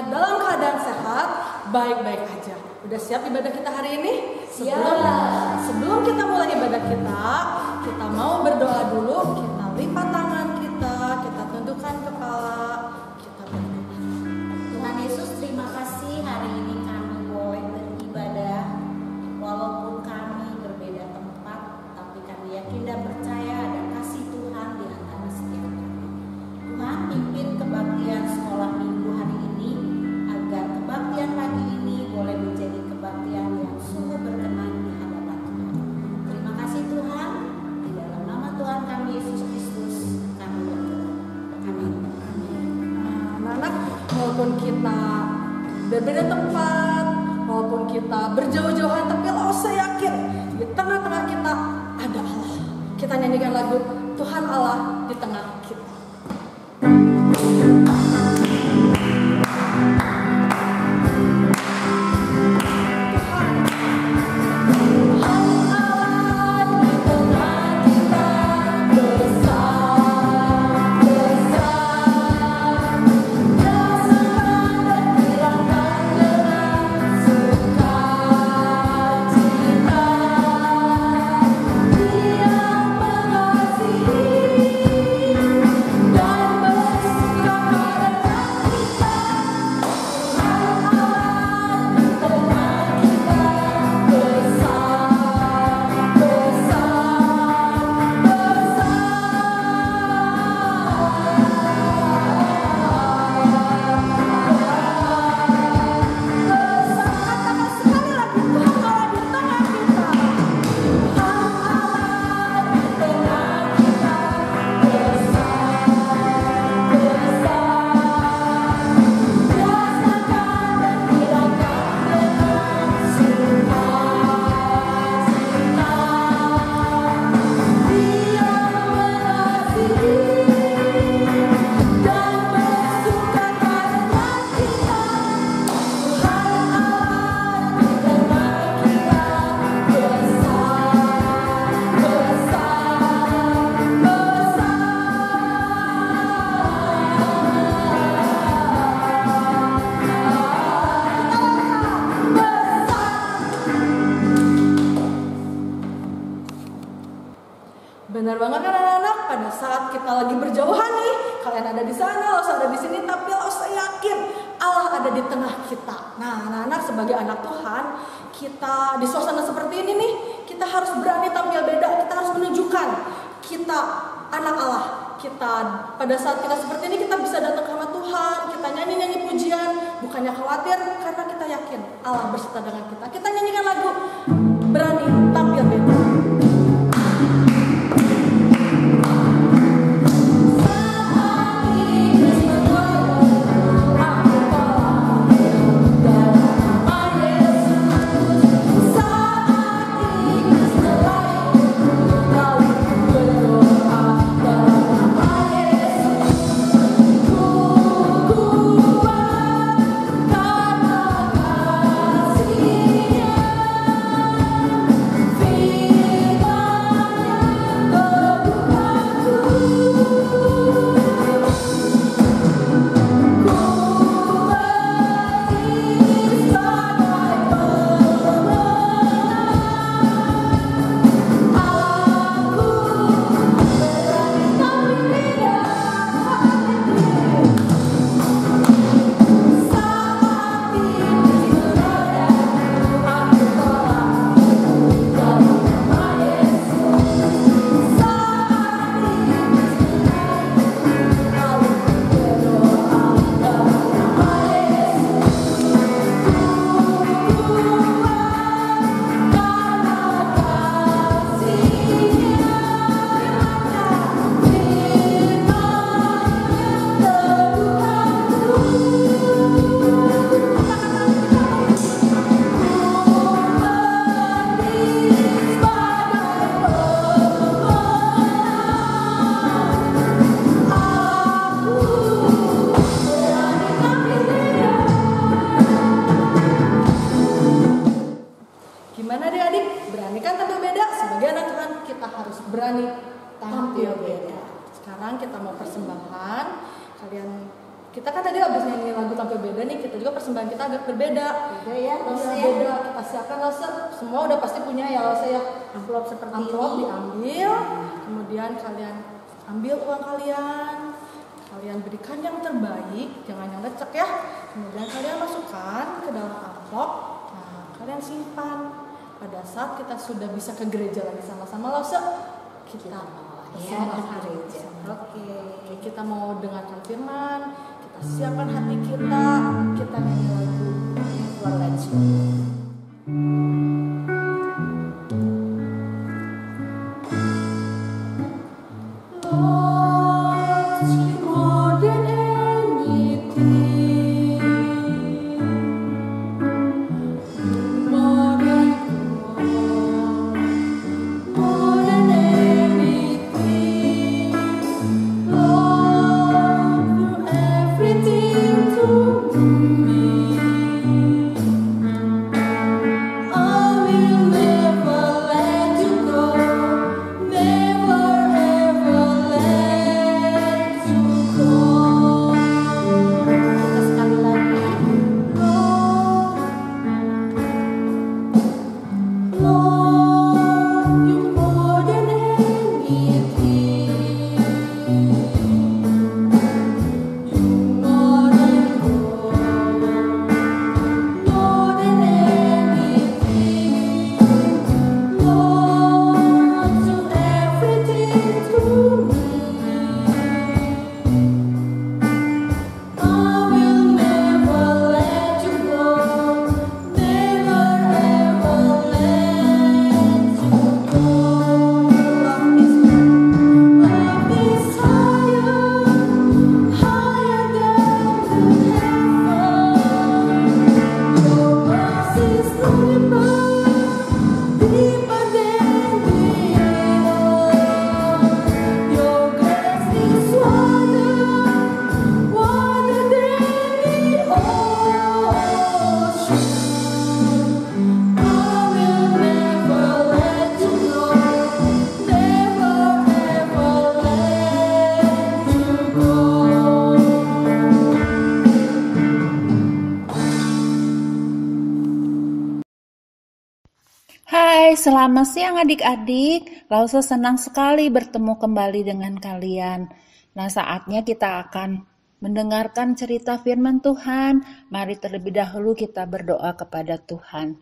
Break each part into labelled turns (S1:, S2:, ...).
S1: semuanya dalam keadaan sehat, baik-baik aja. Udah siap ibadah kita hari ini? Sebelum kita mulai ibadah kita mau berdoa dulu. Kita lipat tangan kita tundukkan kepala, kita berdoa.
S2: Tuhan Yesus, terima kasih hari ini kami boleh beribadah. Walaupun kami berbeda tempat, tapi kami yakin dan percaya ada kasih Tuhan di antara setiap kami. Tuhan, pimpin kebaktian sekolah minggu hari ini, agar kebaktian pagi ini boleh menjadi kebaktian yang sungguh berkenan di hadapan Tuhan. Terima kasih Tuhan, di dalam nama Tuhan kami Yesus Kristus kami berdoa. Amin.
S1: Anak-anak, walaupun kita berbeda tempat, walaupun kita berjauh-jauhan, tapi lo saya yakin di tengah-tengah kita ada Allah. Kita nyanyikan lagu Tuhan Allah di tengah kita. Benar banget kan anak-anak, pada saat kita lagi berjauhan nih, kalian ada di sana, lo ada di sini, tapi lo yakin Allah ada di tengah kita. Nah anak-anak, sebagai anak Tuhan, kita di suasana seperti ini nih, kita harus berani tampil beda, kita harus menunjukkan kita anak Allah. Kita pada saat kita seperti ini, kita bisa datang ke sama Tuhan, kita nyanyi-nyanyi pujian, bukannya khawatir, karena kita yakin Allah berserta dengan kita. Kita nyanyikan lagu berani tampil beda. berani tampil beda. Sekarang kita mau persembahan. Kalian Kita kan tadi habis nyanyi lagu Tampil Beda nih, kita juga persembahan kita agak berbeda.
S2: Beda ya,
S1: Beda. Kita siapkan laser. Semua udah pasti punya ya laser ya.
S2: amplop seperti
S1: Amplop
S2: ini.
S1: diambil, kemudian kalian ambil uang kalian berikan yang terbaik, jangan yang lecek ya. Kemudian kalian masukkan ke dalam amplop. Nah, kalian simpan. Pada saat kita sudah bisa ke gereja lagi sama-sama laser, kita
S2: Ya, gereja. Oke.
S1: kita mau dengarkan firman, kita siapkan hati kita nyanyi lagu Never Let You Go.
S3: Hai, selamat siang adik-adik. Lause senang sekali bertemu kembali dengan kalian. Nah, saatnya kita akan mendengarkan cerita firman Tuhan. Mari terlebih dahulu kita berdoa kepada Tuhan.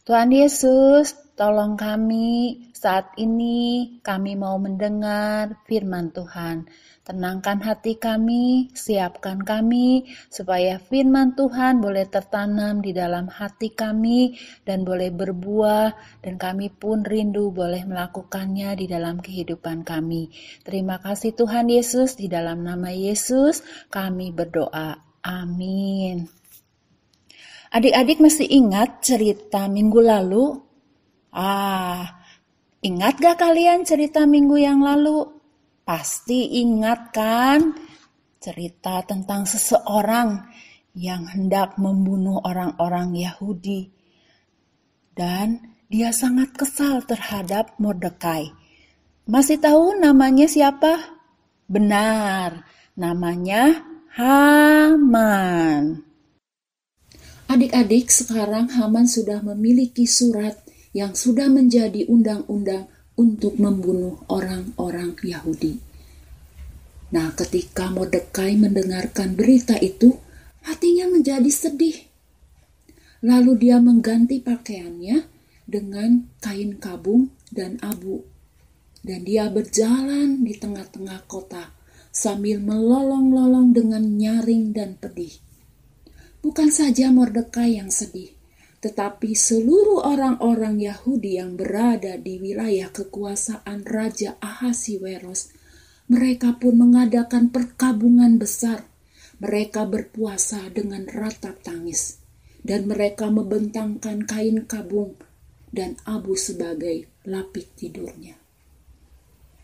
S3: Tuhan Yesus, tolong kami saat ini, kami mau mendengar firman Tuhan. Tenangkan hati kami, siapkan kami, supaya firman Tuhan boleh tertanam di dalam hati kami dan boleh berbuah, dan kami pun rindu boleh melakukannya di dalam kehidupan kami. Terima kasih Tuhan Yesus, di dalam nama Yesus kami berdoa. Amin. Adik-adik masih ingat cerita minggu lalu? Ingat gak kalian cerita minggu yang lalu? Pasti ingat kan? Cerita tentang seseorang yang hendak membunuh orang-orang Yahudi. Dan dia sangat kesal terhadap Mordekai. Masih tahu namanya siapa? Benar, namanya Haman. Adik-adik, sekarang Haman sudah memiliki surat yang sudah menjadi undang-undang untuk membunuh orang-orang Yahudi. Nah, ketika Mordekai mendengarkan berita itu, hatinya menjadi sedih. Lalu dia mengganti pakaiannya dengan kain kabung dan abu. Dan dia berjalan di tengah-tengah kota sambil melolong-lolong dengan nyaring dan pedih. Bukan saja Mordekai yang sedih, tetapi seluruh orang-orang Yahudi yang berada di wilayah kekuasaan Raja Ahasiweros, mereka pun mengadakan perkabungan besar. Mereka berpuasa dengan ratap tangis, dan mereka membentangkan kain kabung dan abu sebagai lapik tidurnya.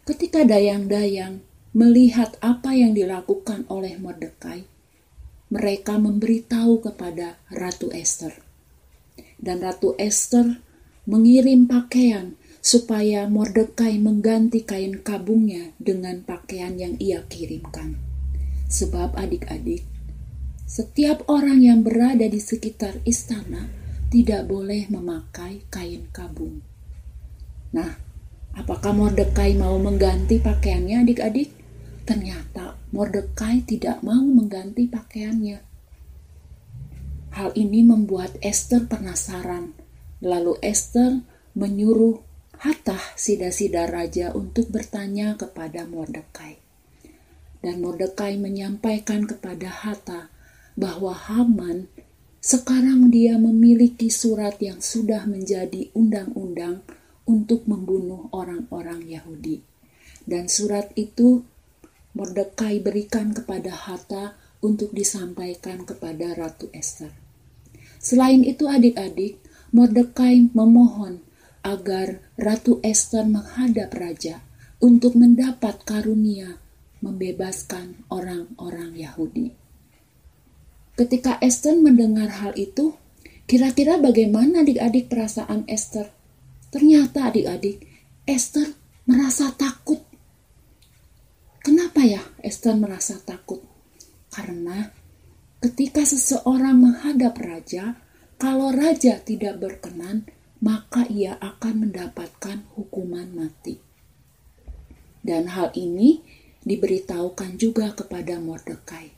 S3: Ketika dayang-dayang melihat apa yang dilakukan oleh Mordekai, mereka memberitahu kepada Ratu Ester. Dan Ratu Ester mengirim pakaian supaya Mordekai mengganti kain kabungnya dengan pakaian yang ia kirimkan. Sebab adik-adik, setiap orang yang berada di sekitar istana tidak boleh memakai kain kabung. Nah, apakah Mordekai mau mengganti pakaiannya adik-adik? Ternyata Mordekai tidak mau mengganti pakaiannya. Hal ini membuat Ester penasaran. Lalu Ester menyuruh Hatach, sida-sida raja, untuk bertanya kepada Mordekai. Dan Mordekai menyampaikan kepada Hatach bahwa Haman sekarang dia memiliki surat yang sudah menjadi undang-undang untuk membunuh orang-orang Yahudi. Dan surat itu Mordekai berikan kepada Hatach untuk disampaikan kepada Ratu Ester. Selain itu adik-adik, Mordekai memohon agar Ratu Ester menghadap raja untuk mendapat karunia membebaskan orang-orang Yahudi. Ketika Ester mendengar hal itu, kira-kira bagaimana adik-adik perasaan Ester? Ternyata adik-adik, Ester merasa takut. Kenapa ya Ester merasa takut? Karena ketika seseorang menghadap raja, kalau raja tidak berkenan, maka ia akan mendapatkan hukuman mati. Dan hal ini diberitahukan juga kepada Mordekai.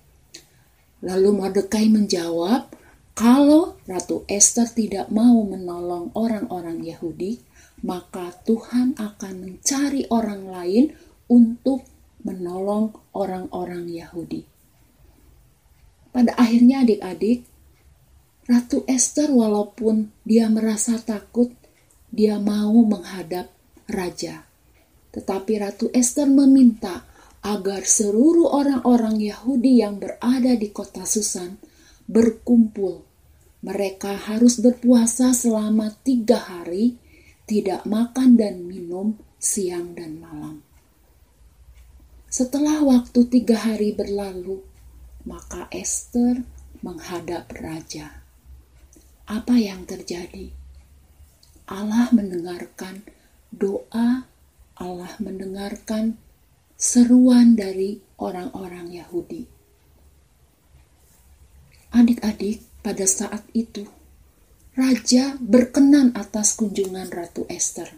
S3: Lalu Mordekai menjawab, kalau Ratu Ester tidak mau menolong orang-orang Yahudi, maka Tuhan akan mencari orang lain untuk menolong orang-orang Yahudi. Pada akhirnya adik-adik, Ratu Ester walaupun dia merasa takut, dia mau menghadap raja. Tetapi Ratu Ester meminta agar seluruh orang-orang Yahudi yang berada di kota Susan berkumpul. Mereka harus berpuasa selama 3 hari, tidak makan dan minum siang dan malam. Setelah waktu 3 hari berlalu, maka Ester menghadap raja. Apa yang terjadi? Allah mendengarkan doa, Allah mendengarkan seruan dari orang-orang Yahudi. Adik-adik, pada saat itu, raja berkenan atas kunjungan Ratu Ester.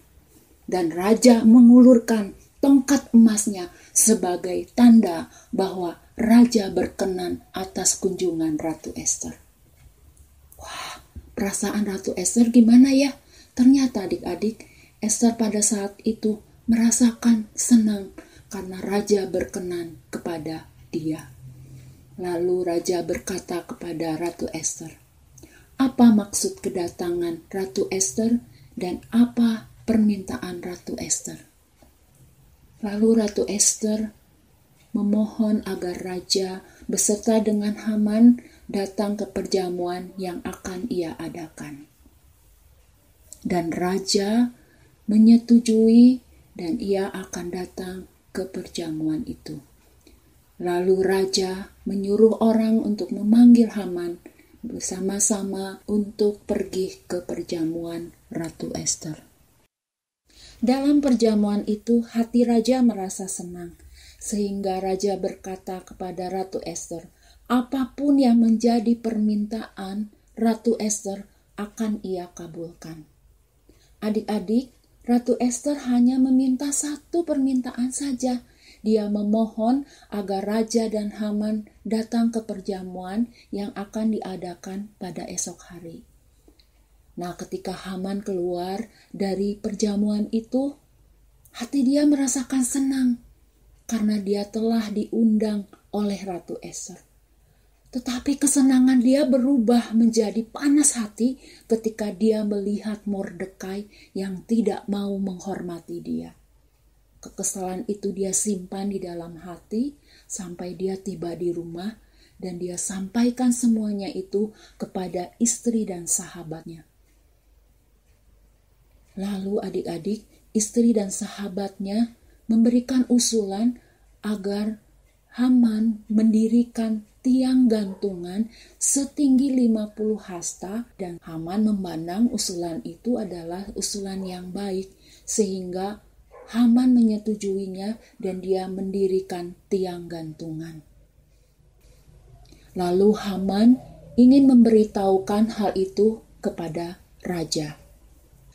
S3: Dan raja mengulurkan tongkat emasnya sebagai tanda bahwa raja berkenan atas kunjungan Ratu Ester. Wah, perasaan Ratu Ester gimana ya? Ternyata adik-adik, Ester pada saat itu merasakan senang karena raja berkenan kepada dia. Lalu raja berkata kepada Ratu Ester, apa maksud kedatangan Ratu Ester dan apa permintaan Ratu Ester? Lalu Ratu Ester memohon agar raja beserta dengan Haman datang ke perjamuan yang akan ia adakan. Dan raja menyetujui dan ia akan datang ke perjamuan itu. Lalu raja menyuruh orang untuk memanggil Haman bersama-sama untuk pergi ke perjamuan Ratu Ester. Dalam perjamuan itu hati raja merasa senang, sehingga raja berkata kepada Ratu Ester, apapun yang menjadi permintaan Ratu Ester akan ia kabulkan. Adik-adik, Ratu Ester hanya meminta satu permintaan saja. Dia memohon agar raja dan Haman datang ke perjamuan yang akan diadakan pada esok hari. Nah, ketika Haman keluar dari perjamuan itu, hati dia merasakan senang karena dia telah diundang oleh Ratu Ester. Tetapi kesenangan dia berubah menjadi panas hati ketika dia melihat Mordekai yang tidak mau menghormati dia. Kekesalan itu dia simpan di dalam hati sampai dia tiba di rumah dan dia sampaikan semuanya itu kepada istri dan sahabatnya. Lalu adik-adik, istri dan sahabatnya memberikan usulan agar Haman mendirikan tiang gantungan setinggi 50 hasta dan Haman memandang usulan itu adalah usulan yang baik sehingga Haman menyetujuinya dan dia mendirikan tiang gantungan. Lalu Haman ingin memberitahukan hal itu kepada raja.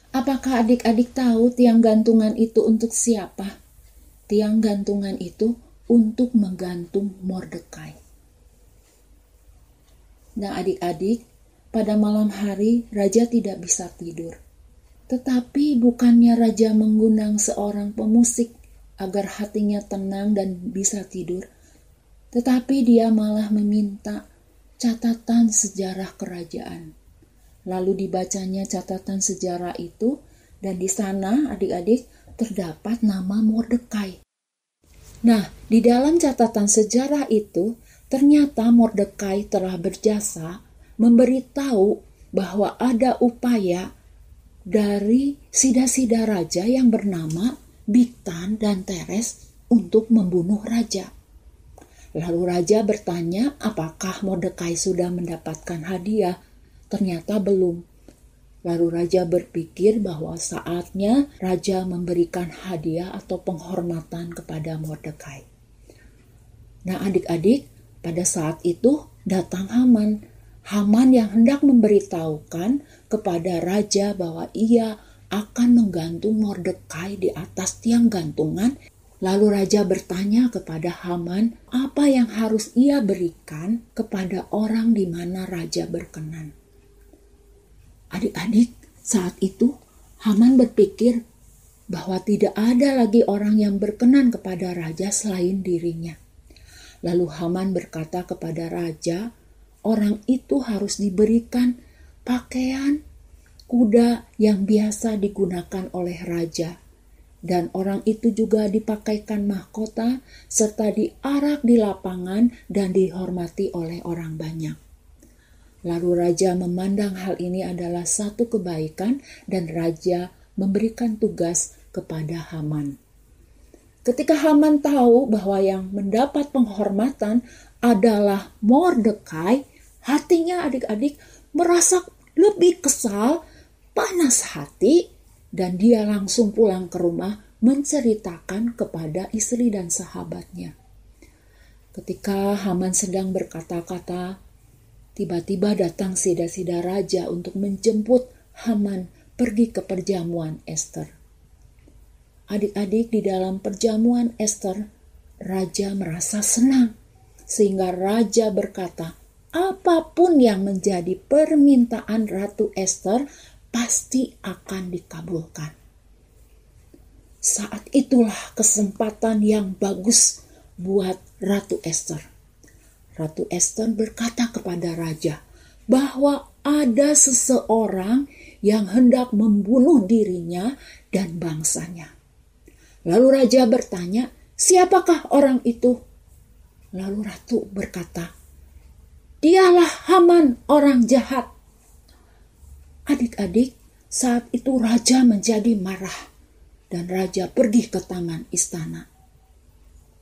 S3: Apakah adik-adik tahu tiang gantungan itu untuk siapa? Tiang gantungan itu untuk menggantung Mordekai. Nah adik-adik, pada malam hari raja tidak bisa tidur. Tetapi bukannya raja mengundang seorang pemusik agar hatinya tenang dan bisa tidur. Tetapi dia malah meminta catatan sejarah kerajaan. Lalu dibacanya catatan sejarah itu, dan di sana adik-adik terdapat nama Mordekai. Nah, di dalam catatan sejarah itu, ternyata Mordekai telah berjasa memberitahu bahwa ada upaya dari sida-sida raja yang bernama Bigtan dan Teres untuk membunuh raja. Lalu raja bertanya apakah Mordekai sudah mendapatkan hadiah. Ternyata belum. Lalu raja berpikir bahwa saatnya raja memberikan hadiah atau penghormatan kepada Mordekai. Nah adik-adik, pada saat itu datang Haman. Haman yang hendak memberitahukan kepada raja bahwa ia akan menggantung Mordekai di atas tiang gantungan. Lalu raja bertanya kepada Haman apa yang harus ia berikan kepada orang di mana raja berkenan. Adik-adik, saat itu Haman berpikir bahwa tidak ada lagi orang yang berkenan kepada raja selain dirinya. Lalu Haman berkata kepada raja, orang itu harus diberikan pakaian kuda yang biasa digunakan oleh raja. Dan orang itu juga dipakaikan mahkota serta diarak di lapangan dan dihormati oleh orang banyak. Lalu raja memandang hal ini adalah satu kebaikan dan raja memberikan tugas kepada Haman. Ketika Haman tahu bahwa yang mendapat penghormatan adalah Mordekai, hatinya adik-adik merasa lebih kesal, panas hati, dan dia langsung pulang ke rumah menceritakan kepada istri dan sahabatnya. Ketika Haman sedang berkata-kata, tiba-tiba datang sida-sida raja untuk menjemput Haman pergi ke perjamuan Ester. Adik-adik, di dalam perjamuan Ester, raja merasa senang. Sehingga raja berkata, apapun yang menjadi permintaan Ratu Ester pasti akan dikabulkan. Saat itulah kesempatan yang bagus buat Ratu Ester. Ratu Ester berkata kepada raja bahwa ada seseorang yang hendak membunuh dirinya dan bangsanya. Lalu raja bertanya, siapakah orang itu? Lalu ratu berkata, dialah Haman, orang jahat. Adik-adik, saat itu raja menjadi marah dan raja pergi ke taman istana.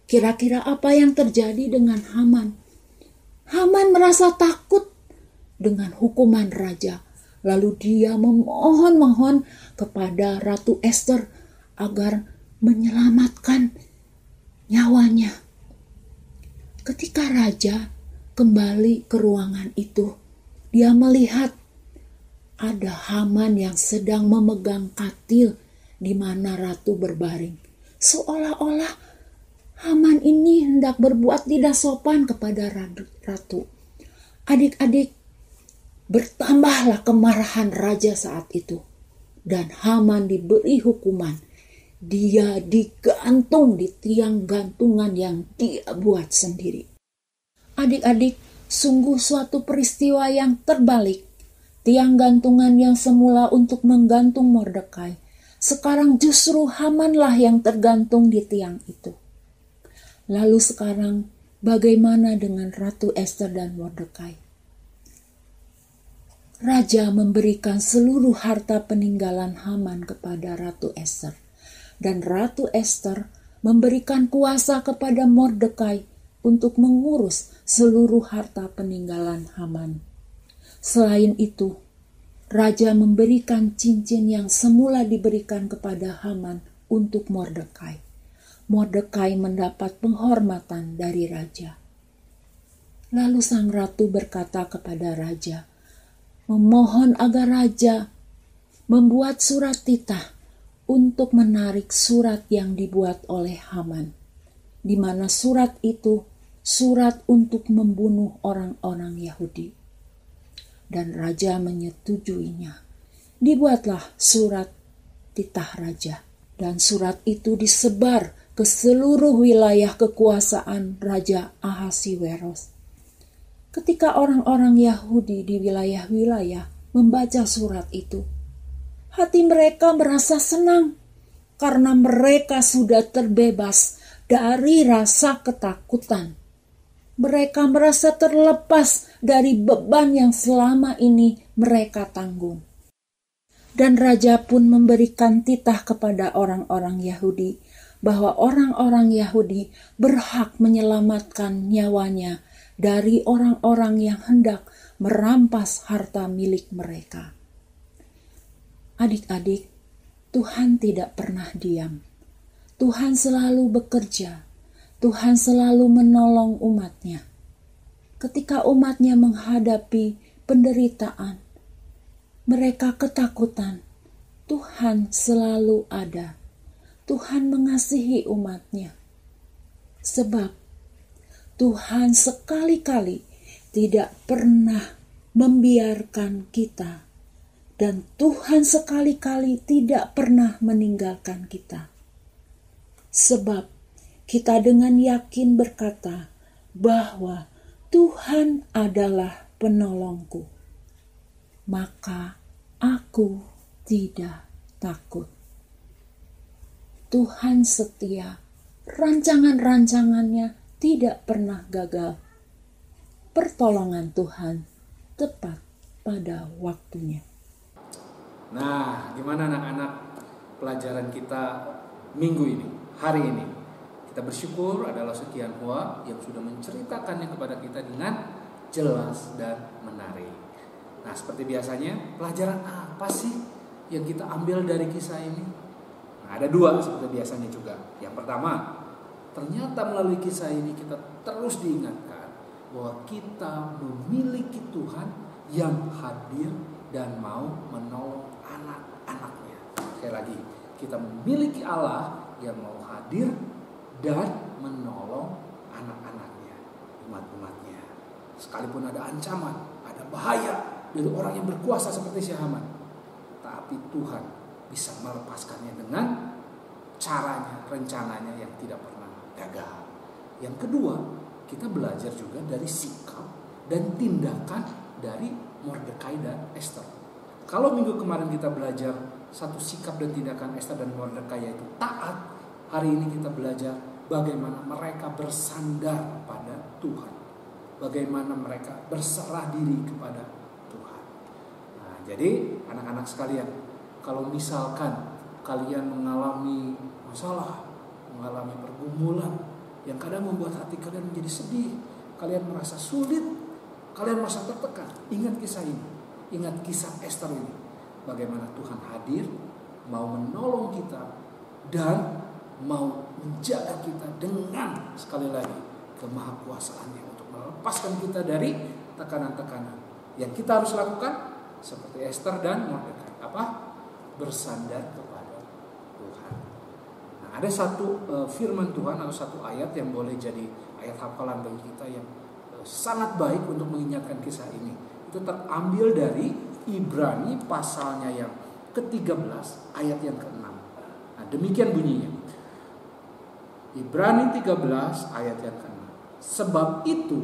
S3: Kira-kira apa yang terjadi dengan Haman? Haman merasa takut dengan hukuman raja. Lalu dia memohon kepada Ratu Ester agar menyelamatkan nyawanya. Ketika raja kembali ke ruangan itu, dia melihat ada Haman yang sedang memegang katil di mana ratu berbaring. Seolah-olah Haman ini hendak berbuat tidak sopan kepada ratu. Adik-adik, bertambahlah kemarahan raja saat itu. Dan Haman diberi hukuman. Dia digantung di tiang gantungan yang dia buat sendiri. Adik-adik, sungguh suatu peristiwa yang terbalik. Tiang gantungan yang semula untuk menggantung Mordekai, sekarang justru Hamanlah yang tergantung di tiang itu. Lalu sekarang bagaimana dengan Ratu Ester dan Mordekai? Raja memberikan seluruh harta peninggalan Haman kepada Ratu Ester. Dan Ratu Ester memberikan kuasa kepada Mordekai untuk mengurus seluruh harta peninggalan Haman. Selain itu, Raja memberikan cincin yang semula diberikan kepada Haman untuk Mordekai. Mordekai mendapat penghormatan dari raja. Lalu sang ratu berkata kepada raja, memohon agar raja membuat surat titah untuk menarik surat yang dibuat oleh Haman, di mana surat itu surat untuk membunuh orang-orang Yahudi. Dan raja menyetujuinya. Dibuatlah surat titah raja, dan surat itu disebar ke seluruh wilayah kekuasaan Raja Ahasiweros. Ketika orang-orang Yahudi di wilayah-wilayah membaca surat itu, hati mereka merasa senang karena mereka sudah terbebas dari rasa ketakutan. Mereka merasa terlepas dari beban yang selama ini mereka tanggung. Dan raja pun memberikan titah kepada orang-orang Yahudi bahwa orang-orang Yahudi berhak menyelamatkan nyawanya dari orang-orang yang hendak merampas harta milik mereka. Adik-adik, Tuhan tidak pernah diam. Tuhan selalu bekerja. Tuhan selalu menolong umatnya. Ketika umatnya menghadapi penderitaan, mereka ketakutan, Tuhan selalu ada. Tuhan mengasihi umatnya. Sebab Tuhan sekali-kali tidak pernah membiarkan kita. Dan Tuhan sekali-kali tidak pernah meninggalkan kita. Sebab kita dengan yakin berkata bahwa Tuhan adalah penolongku. Maka aku tidak takut. Tuhan setia, rancangan-rancangannya tidak pernah gagal. Pertolongan Tuhan tepat pada waktunya.
S4: Nah, gimana anak-anak pelajaran kita minggu ini, hari ini? Kita bersyukur adalah sekian Hoa yang sudah menceritakannya kepada kita dengan jelas dan menarik. Nah, seperti biasanya, pelajaran apa sih yang kita ambil dari kisah ini? Nah, ada dua seperti biasanya juga. Yang pertama, ternyata melalui kisah ini kita terus diingatkan bahwa kita memiliki Tuhan yang hadir dan mau menolong anak-anaknya. Sekali lagi, kita memiliki Allah yang mau hadir dan menolong anak-anaknya, umat-umatnya. Sekalipun ada ancaman, ada bahaya dari orang yang berkuasa seperti si Haman, tapi Tuhan bisa melepaskannya dengan caranya, rencananya yang tidak pernah gagal. Yang kedua, kita belajar juga dari sikap dan tindakan dari Mordekai dan Esther. Kalau minggu kemarin kita belajar satu sikap dan tindakan Esther dan Mordekai yaitu taat, hari ini kita belajar bagaimana mereka bersandar pada Tuhan. Bagaimana mereka berserah diri kepada Tuhan. Nah, jadi anak-anak sekalian, kalau misalkan kalian mengalami masalah, mengalami pergumulan yang kadang membuat hati kalian menjadi sedih, kalian merasa sulit, kalian merasa tertekan, ingat kisah ini, ingat kisah Esther ini. Bagaimana Tuhan hadir, mau menolong kita dan mau menjaga kita dengan sekali lagi kemahakuasaannya untuk melepaskan kita dari tekanan-tekanan. Yang kita harus lakukan seperti Esther dan Mordekai, apa? Bersandar kepada Tuhan. Nah, ada satu firman Tuhan atau satu ayat yang boleh jadi ayat hafalan bagi kita yang sangat baik untuk mengingatkan kisah ini. Itu terambil dari Ibrani pasalnya yang ke-13 ayat yang ke-6. Nah, demikian bunyinya. Ibrani 13 ayat yang ke-6. Sebab itu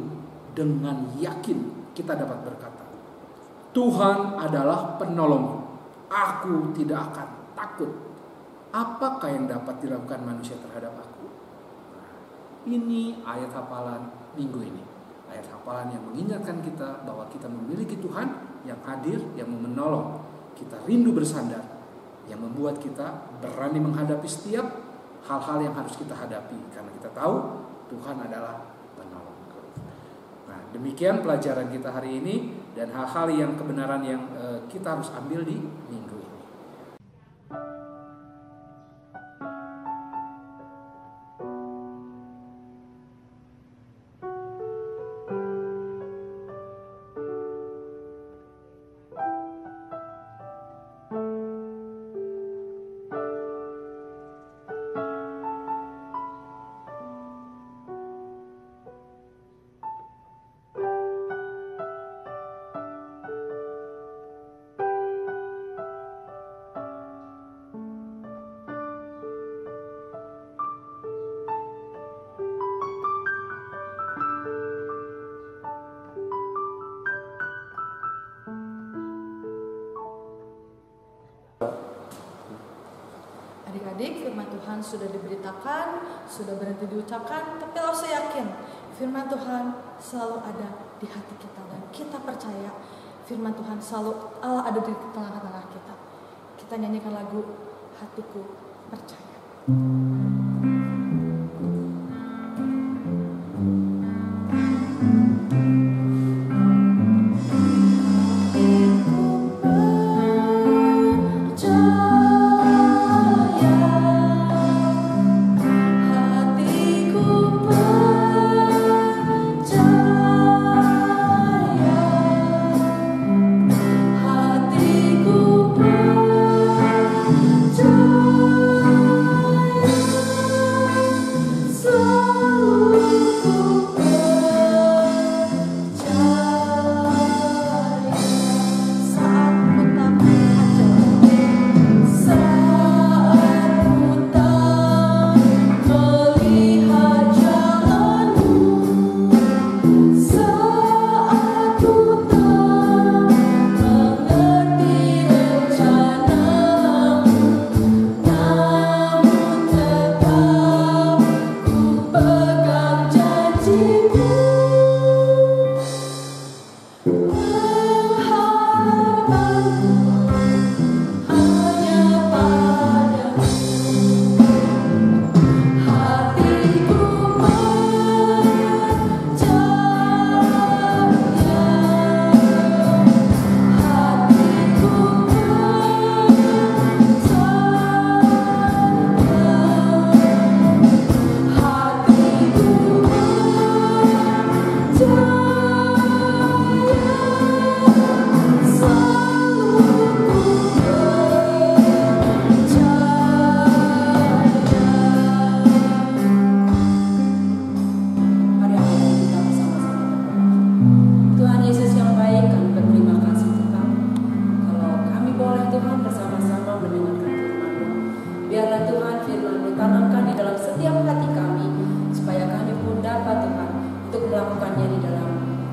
S4: dengan yakin kita dapat berkata, Tuhan adalah penolongku. Aku tidak akan takut. Apakah yang dapat dilakukan manusia terhadap aku? Nah, ini ayat hafalan minggu ini. Ayat hafalan yang mengingatkan kita bahwa kita memiliki Tuhan yang hadir, yang menolong. Kita rindu bersandar, yang membuat kita berani menghadapi setiap hal-hal yang harus kita hadapi. Karena kita tahu Tuhan adalah penolong. Nah, demikian pelajaran kita hari ini dan hal-hal yang kebenaran yang kita harus ambil di minggu ini.
S1: adik-adik, firman Tuhan sudah diberitakan, sudah berhenti diucapkan, tapi Lause yakin firman Tuhan selalu ada di hati kita dan kita percaya firman Tuhan selalu Allah ada di tengah-tengah kita. Kita nyanyikan lagu Hatiku Percaya.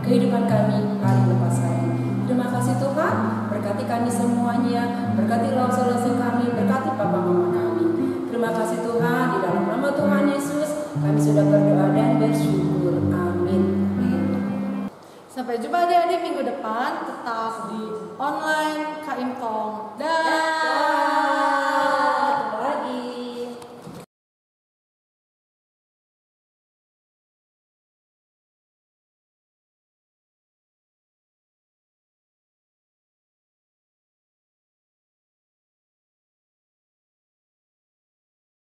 S5: kehidupan kami hari lepas hari. Terima kasih Tuhan, berkati kami semuanya, berkati langsung kami, berkati papa mama kami. Terima kasih Tuhan, di dalam nama Tuhan Yesus kami sudah berdoa dan bersyukur. Amin.
S1: Sampai jumpa adik-adik minggu depan, tetap di online KIM Tong. Dan